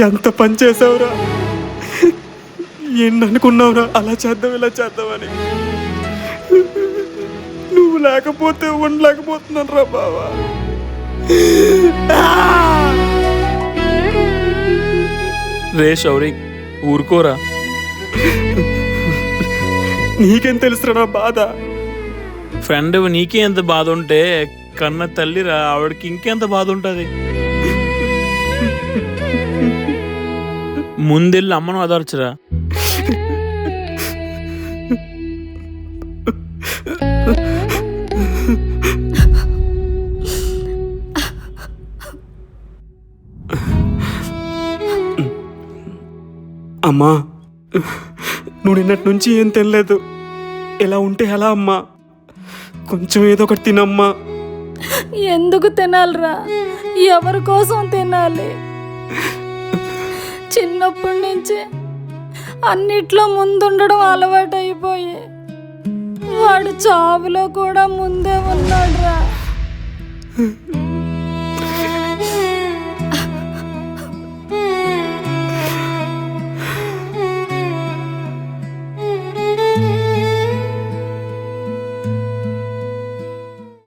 ఎంత పని చేసావురా, ఏంటనుకున్నావురా అలా చేద్దాం ఇలా చేద్దామని. నువ్వు లేకపోతే ఉండలేకపోతున్నాను రా బావా. రే శౌరి, ఊరుకోరా. నీకేం తెలుసురా నా బాధ. ఫ్రెండ్ నీకే ఎంత బాధ ఉంటే కన్న తల్లిరా, ఆవిడకి ఇంకెంత బాధ ఉంటుంది. ముందెళ్ళి అమ్మను ఆదర్చరా. అమ్మా, నువ్వు నిన్నటి నుంచి ఏం తినలేదు. ఎలా ఉంటే ఎలా అమ్మా? కొంచెం ఏదో ఒకటి తినమ్మా. ఎందుకు తినాలిరా? ఎవరి కోసం తినాలి? చిన్నప్పటి నుంచి అన్నిట్లో ముందుండడం అలవాటు అయిపోయి వాడు చావులో కూడా ముందే ఉన్నాడురా.